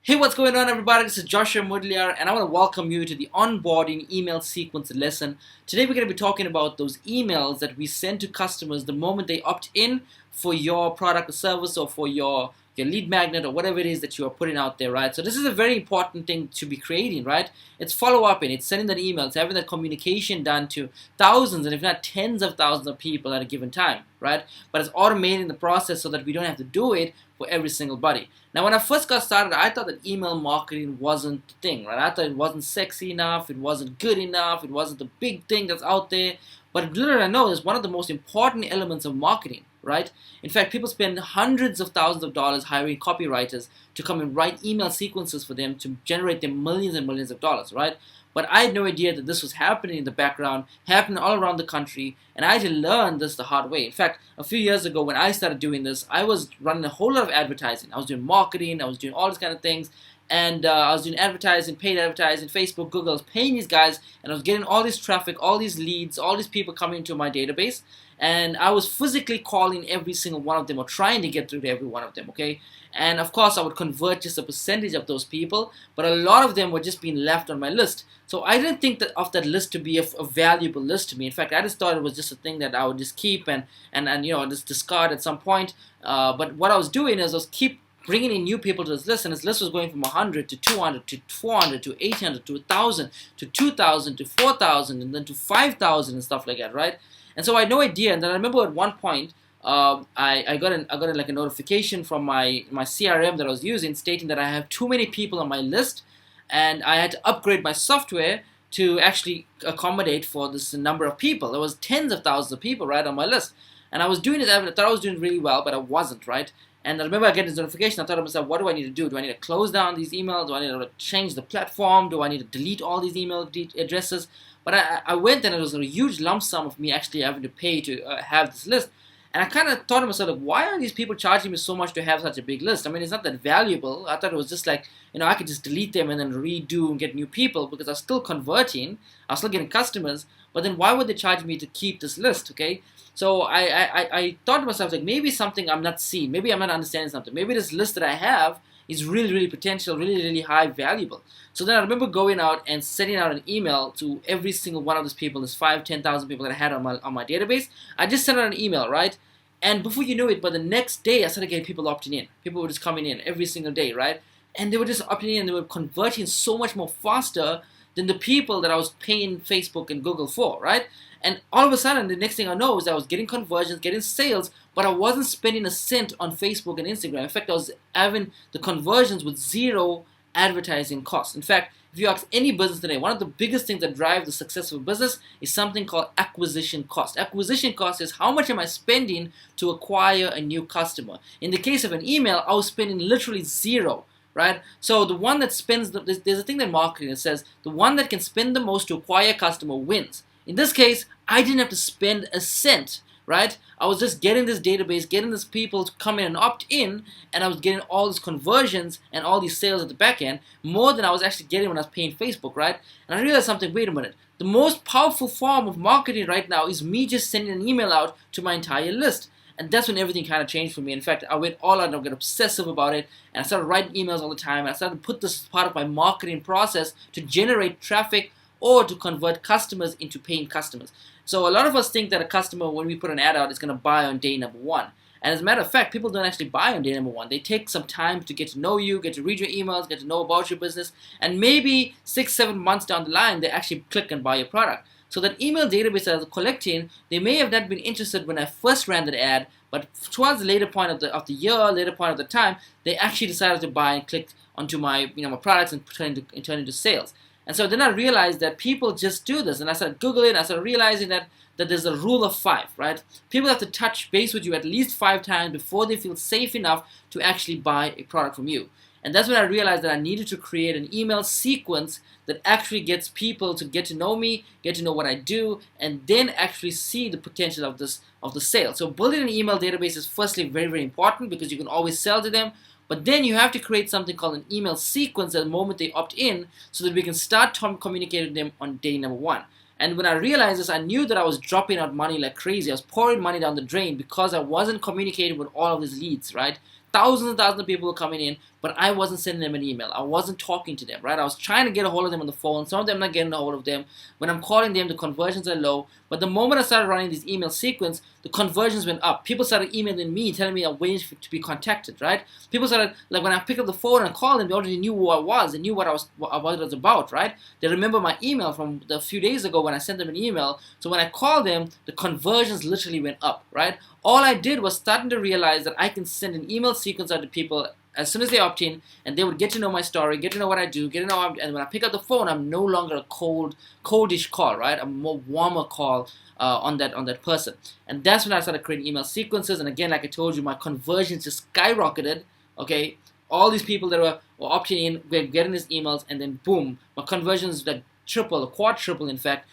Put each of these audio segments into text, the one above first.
Hey, what's going on, everybody? This is Joshua Mudliar, and I want to welcome you to the onboarding email sequence lesson. Today, we're going to be talking about those emails that we send to customers the moment they opt in for your product or service, or for your lead magnet, or whatever it is that you are putting out there, right? So this is a very important thing to be creating, right? It's follow-up, and it's sending that email, it's having that communication done to thousands, and if not tens of thousands of people at a given time, right? But it's automating the process so that we don't have to do it for every single buddy. Now, when I first got started, I thought that email marketing wasn't the thing, right? I thought it wasn't sexy enough, it wasn't good enough, it wasn't the big thing that's out there. But little I know, it's one of the most important elements of marketing, right? In fact, people spend hundreds of thousands of dollars hiring copywriters to come and write email sequences for them to generate them millions and millions of dollars, right? But I had no idea that this was happening in the background, happening all around the country, and I had to learn this the hard way. In fact, a few years ago when I started doing this, I was running a whole lot of advertising. I was doing marketing, I was doing all these kind of things, and I was doing advertising, paid advertising, Facebook, Google. I was paying these guys, and I was getting all this traffic, all these leads, all these people coming into my database, and I was physically calling every single one of them, or trying to get through to every one of them, okay? And of course, I would convert just a percentage of those people, but a lot of them were just being left on my list. So I didn't think that of that list to be a valuable list to me. In fact, I just thought it was just a thing that I would just keep and just discard at some point. But what I was doing is I was keep bringing in new people to this list, and this list was going from 100 to 200 to 400 to 800 to 1,000 to 2,000 to 4,000 and then to 5,000 and stuff like that, right? And so I had no idea. And then I remember at one point, I got like a notification from my CRM that I was using stating that I have too many people on my list, and I had to upgrade my software to actually accommodate for this number of people. There was tens of thousands of people right on my list, and I was doing it. I thought I was doing really well, but I wasn't, right? And I remember I get this notification. I thought to myself, what do I need to do? Do I need to close down these emails? Do I need to change the platform? Do I need to delete all these email addresses? But I went, and it was a huge lump sum of me actually having to pay to have this list. And I kind of thought to myself, like, why are these people charging me so much to have such a big list? I mean, it's not that valuable. I thought it was just like, I could just delete them and then redo and get new people, because I was still converting. I was still getting customers. But then why would they charge me to keep this list, okay? So I thought to myself, like, maybe something I'm not seeing. Maybe I'm not understanding something. Maybe this list that I have is really, really potential, really, really high valuable. So then I remember going out and sending out an email to every single one of these people, this 10,000 people that I had on my database. I just sent out an email, right? And before you knew it, by the next day, I started getting people opting in. People were just coming in every single day, right? And they were just opting in, and they were converting so much more faster than the people that I was paying Facebook and Google for, right? And all of a sudden, the next thing I know is I was getting conversions, getting sales, but I wasn't spending a cent on Facebook and Instagram. In fact, I was having the conversions with zero advertising costs. In fact, if you ask any business today, one of the biggest things that drive the successful business is something called acquisition cost. Acquisition cost is how much am I spending to acquire a new customer. In the case of an email, I was spending literally zero, right? So the one that spends, there's a thing in marketing that says the one that can spend the most to acquire a customer wins. In this case, I didn't have to spend a cent, right? I was just getting this database, getting these people to come in and opt in, and I was getting all these conversions and all these sales at the back end, more than I was actually getting when I was paying Facebook, right? And I realized something, wait a minute, the most powerful form of marketing right now is me just sending an email out to my entire list. And that's when everything kind of changed for me. In fact, I went all out and I got obsessive about it, and I started writing emails all the time, and I started to put this as part of my marketing process to generate traffic or to convert customers into paying customers. So a lot of us think that a customer, when we put an ad out, is going to buy on day number one. And as a matter of fact, people don't actually buy on day number one. They take some time to get to know you, get to read your emails, get to know about your business, and maybe 6-7 months down the line, they actually click and buy your product. So that email database that I was collecting, they may have not been interested when I first ran that ad, but towards the later point of the year, later point of the time, they actually decided to buy and click onto my my products and turn into sales. And so then I realized that people just do this, and I started Googling, I started realizing that there's a rule of 5, right? People have to touch base with you at least 5 times before they feel safe enough to actually buy a product from you. And that's when I realized that I needed to create an email sequence that actually gets people to get to know me, get to know what I do, and then actually see the potential of the sale. So building an email database is firstly very, very important, because you can always sell to them. But then you have to create something called an email sequence at the moment they opt in, so that we can start communicating with them on day number one. And when I realized this, I knew that I was dropping out money like crazy. I was pouring money down the drain because I wasn't communicating with all of these leads, right? thousands and thousands of people were coming in, but I wasn't sending them an email. I wasn't talking to them, right? I was trying to get a hold of them on the phone. Some of them not getting a hold of them. When I'm calling them, the conversions are low. But the moment I started running this email sequence, the conversions went up. People started emailing me, telling me I'm waiting to be contacted, right? People started, like when I picked up the phone and called them, they already knew who I was. They knew what it was about, right? They remember my email from the few days ago when I sent them an email. So when I called them, the conversions literally went up, right? All I did was starting to realize that I can send an email sequence out to people as soon as they opt in, and they would get to know my story, get to know what I do, get to know, and when I pick up the phone, I'm no longer a coldish call, right? I'm a more warmer call on that person. And that's when I started creating email sequences. And again, like I told you, my conversions just skyrocketed, okay? All these people that were opting in, were getting these emails, and then boom, my conversions like triple or quadruple, in fact,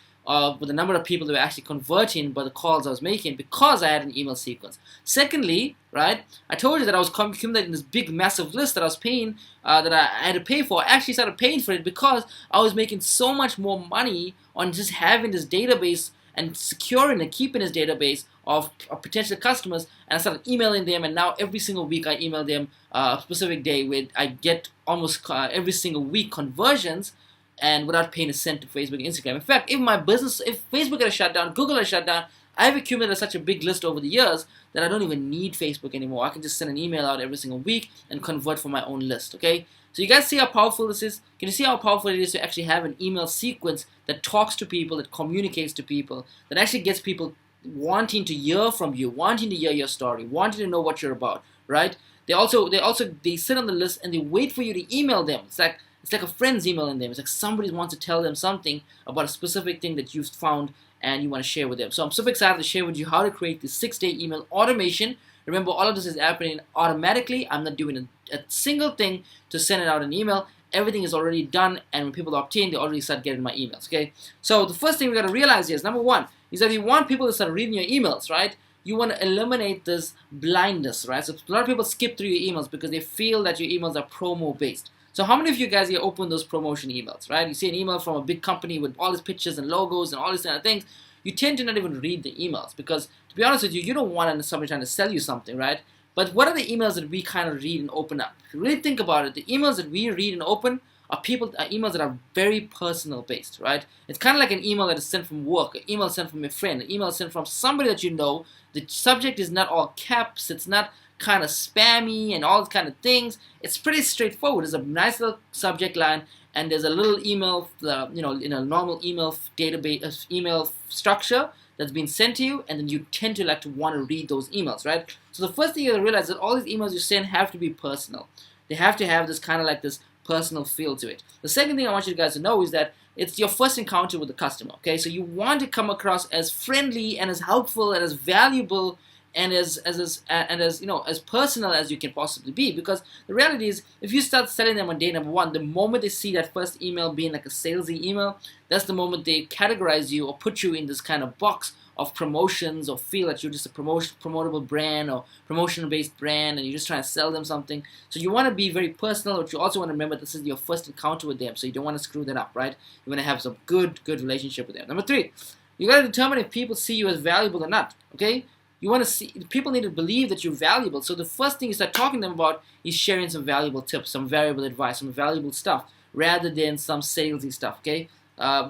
with the number of people that were actually converting by the calls I was making because I had an email sequence. Secondly, right, I told you that I was accumulating this big, massive list that I was paying, that I had to pay for. I actually started paying for it because I was making so much more money on just having this database and securing and keeping this database of potential customers. And I started emailing them, and now every single week I email them a specific day where I get almost every single week conversions, and without paying a cent to Facebook and Instagram. In fact, if Facebook had shut down, Google had shut down, I've accumulated such a big list over the years that I don't even need Facebook anymore. I can just send an email out every single week and convert from my own list, okay? So you guys see how powerful this is? Can you see how powerful it is to actually have an email sequence that talks to people, that communicates to people, that actually gets people wanting to hear from you, wanting to hear your story, wanting to know what you're about, right? They sit on the list and they wait for you to email them. It's like a friend's emailing them. It's like somebody wants to tell them something about a specific thing that you've found and you want to share with them. So I'm super excited to share with you how to create this 6-day email automation. Remember, all of this is happening automatically. I'm not doing a single thing to send it out an email. Everything is already done, and when people opt in, they already start getting my emails, okay? So the first thing we got to realize is, number one, is that you want people to start reading your emails, right? You want to eliminate this blindness, right? So a lot of people skip through your emails because they feel that your emails are promo-based. So how many of you guys here open those promotion emails, right? You see an email from a big company with all these pictures and logos and all these kind of things. You tend to not even read the emails because, to be honest with you, you don't want somebody trying to sell you something, right? But what are the emails that we kind of read and open up? If you really think about it, the emails that we read and open are emails that are very personal based, right? It's kind of like an email that is sent from work, an email sent from a friend, an email sent from somebody that you know. The subject is not all caps. It's not kind of spammy and all kind of things. It's pretty straightforward. There's a nice little subject line, and there's a little email, in a normal email database, email structure that's been sent to you, and then you tend to like to want to read those emails, right? So the first thing you realize is that all these emails you send have to be personal. They have to have this kind of like this personal feel to it. The second thing I want you guys to know is that it's your first encounter with the customer, okay? So you want to come across as friendly and as helpful and as valuable and as personal as you can possibly be, because the reality is, if you start selling them on day number one, the moment they see that first email being like a salesy email, that's the moment they categorize you or put you in this kind of box of promotions, or feel that you're just a promotable brand or promotion-based brand and you're just trying to sell them something. So you want to be very personal, but you also want to remember this is your first encounter with them, so you don't want to screw that up, right? You want to have some good relationship with them. Number three, you got to determine if people see you as valuable or not, okay? You want to see, people need to believe that you're valuable. So the first thing you start talking to them about is sharing some valuable tips, some valuable advice, some valuable stuff, rather than some salesy stuff, okay?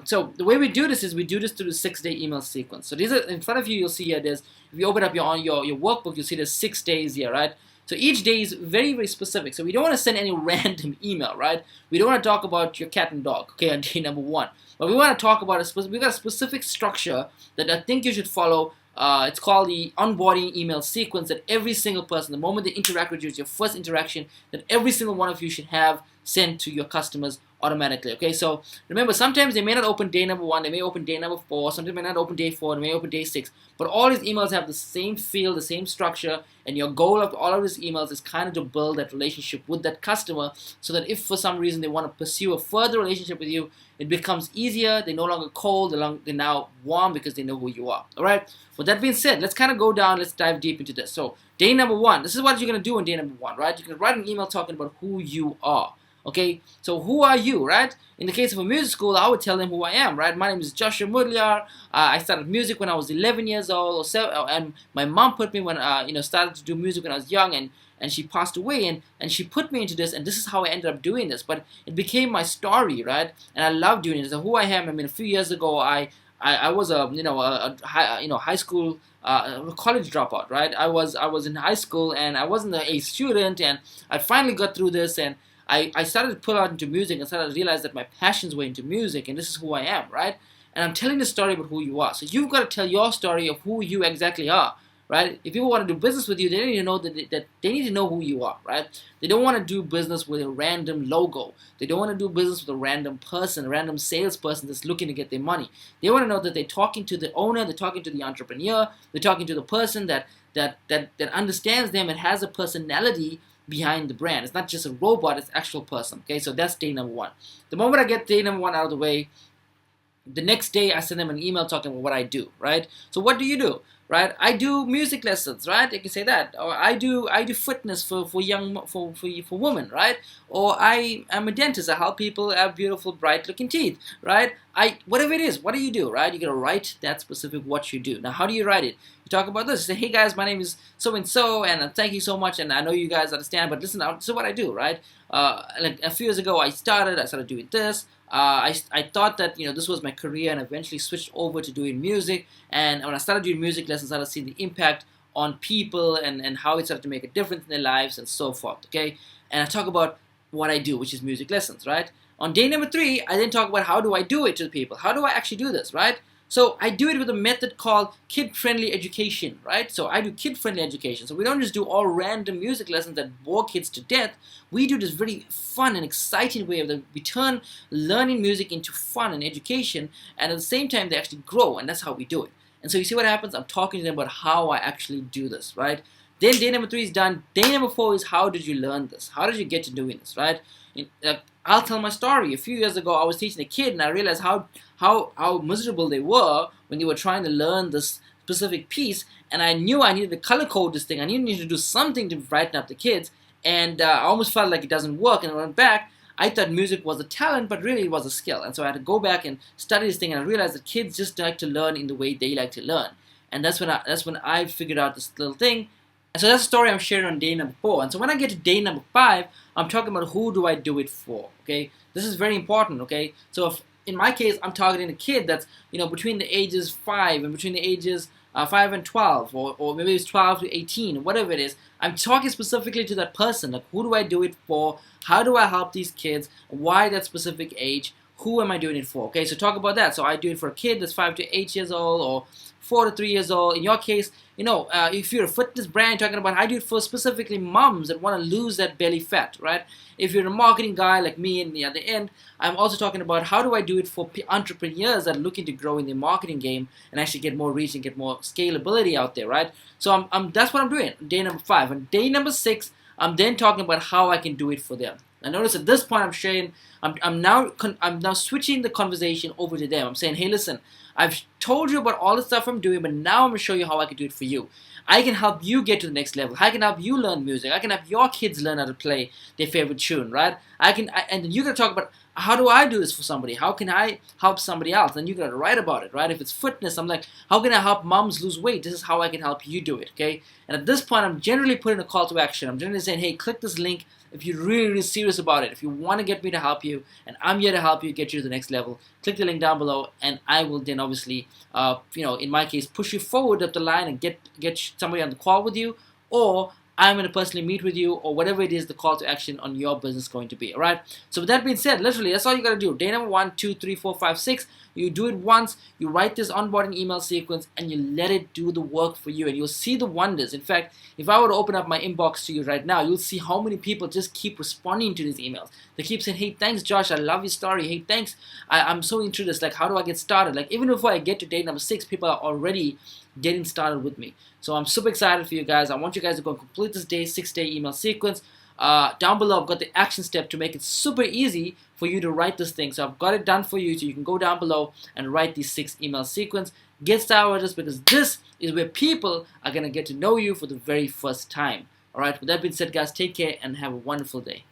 So the way we do this is we do this through the 6-day email sequence. So these are in front of you. You'll see here. If you open up your workbook, you'll see there's 6 days here, right? So each day is very specific. So we don't want to send any random email, right? We don't want to talk about your cat and dog, okay, on day number one. But we want to talk about we got a specific structure that I think you should follow. It's called the onboarding email sequence, that every single person, the moment they interact with you, it's your first interaction, that every single one of you should have sent to your customers automatically, okay? So remember, sometimes they may not open day number one, they may open day number 4, sometimes they may not open day 4, they may open day 6, but all these emails have the same feel, the same structure, and your goal of all of these emails is kind of to build that relationship with that customer, so that if for some reason they want to pursue a further relationship with you, it becomes easier. They're no longer cold, they're now warm because they know who you are. All right. With that being said, let's kind of go down. Let's dive deep into this. So day number one, this is what you're going to do on day number one, right? You're going to write an email talking about who you are. Okay, so who are you, right? In the case of a music school, I would tell them who I am, right? My name is Joshua Mudliar. I started music when I was 11 years old, or so, and my mom put me when started to do music when I was young, and she passed away, and she put me into this, and this is how I ended up doing this. But it became my story, right? And I love doing it. So who I am. I mean, a few years ago, I was a high school college dropout, right? I was in high school, and I wasn't a student, and I finally got through this, and I started to pull out into music and started to realize that my passions were into music, and this is who I am, right? And I'm telling the story about who you are. So you've got to tell your story of who you exactly are, right? If people want to do business with you, they need to know that they need to know who you are, right? They don't want to do business with a random logo. They don't want to do business with a random person, a random salesperson that's looking to get their money. They want to know that they're talking to the owner, they're talking to the entrepreneur, they're talking to the person that understands them and has a personality behind the brand. It's not just a robot, it's an actual person. Okay, so that's day number one. The moment I get day number one out of the way, the next day I send them an email talking about what I do, right? So what do you do, right? I do music lessons, right? You can say that. Or I do fitness for women, right? Or I am a dentist. I help people have beautiful, bright looking teeth, right? Whatever it is, what do you do, right? You gotta write that specific what you do. Now, how do you write it? You talk about this. You say, hey guys, my name is so and so, and thank you so much, and I know you guys understand, but listen, this is what I do, right? Like a few years ago, I started doing this. I thought that this was my career, and eventually switched over to doing music. And when I started doing music lessons, I started seeing the impact on people and how it started to make a difference in their lives and so forth. Okay, and I talk about what I do, which is music lessons, right? On day number 3, I then talk about how do I do it to the people. How do I actually do this, right? So I do it with a method called kid-friendly education, right? So I do kid-friendly education. So we don't just do all random music lessons that bore kids to death. We do this very fun and exciting way of that we turn learning music into fun and education, and at the same time they actually grow, and that's how we do it. And so you see what happens? I'm talking to them about how I actually do this, right? Then day number 3 is done. Day number 4 is how did you learn this? How did you get to doing this, right? I'll tell my story. A few years ago, I was teaching a kid, and I realized how miserable they were when they were trying to learn this specific piece. And I knew I needed to color code this thing. I needed to do something to brighten up the kids. And I almost felt like it doesn't work. And I went back. I thought music was a talent, but really it was a skill. And so I had to go back and study this thing. And I realized that kids just like to learn in the way they like to learn. And that's when I figured out this little thing. And so that's the story I'm sharing on day number 4. And so when I get to day number 5, I'm talking about who do I do it for, okay? This is very important, okay? So if, in my case, I'm targeting a kid that's, between the ages 5 and between the ages 5 and 12, or maybe it's 12 to 18, whatever it is. I'm talking specifically to that person. Like, who do I do it for? How do I help these kids? Why that specific age? Who am I doing it for? Okay, so talk about that. So I do it for a kid that's 5 to 8 years old, or 4 to 3 years old. In your case, if you're a fitness brand, talking about I do it for specifically moms that want to lose that belly fat, right? If you're a marketing guy like me in the other end, I'm also talking about how do I do it for entrepreneurs that are looking to grow in their marketing game and actually get more reach and get more scalability out there, right? So that's what I'm doing. Day number 5. And day number 6, I'm then talking about how I can do it for them. And notice at this point I'm now switching the conversation over to them. I'm saying, hey, listen, I've told you about all the stuff I'm doing, but now I'm going to show you how I can do it for you. I can help you get to the next level. I can help you learn music. I can help your kids learn how to play their favorite tune, right? And you're going to talk about how do I do this for somebody? How can I help somebody else? And you got to write about it, right? If it's fitness, I'm like, how can I help moms lose weight? This is how I can help you do it, okay? And at this point, I'm generally putting a call to action. I'm generally saying, hey, click this link if you're really, really serious about it. If you want to get me to help you, and I'm here to help you get you to the next level, click the link down below, and I will then obviously, in my case, push you forward up the line and get somebody on the call with you, or I'm going to personally meet with you, or whatever it is the call to action on your business going to be, alright? So with that being said, literally, that's all you got to do. Day number 1, 2, 3, 4, 5, 6, you do it once, you write this onboarding email sequence, and you let it do the work for you, and you'll see the wonders. In fact, if I were to open up my inbox to you right now, you'll see how many people just keep responding to these emails. They keep saying, hey, thanks, Josh, I love your story. Hey, thanks, I'm so into this. Like, how do I get started? Like, even before I get to day number 6, people are already getting started with me. So I'm super excited for you guys. I want you guys to go and complete this 6-day email sequence. Down below, I've got the action step to make it super easy for you to write this thing. So I've got it done for you, so you can go down below and write these 6 email sequence. Get started with this, because this is where people are going to get to know you for the very first time. Alright, with that being said, guys, take care and have a wonderful day.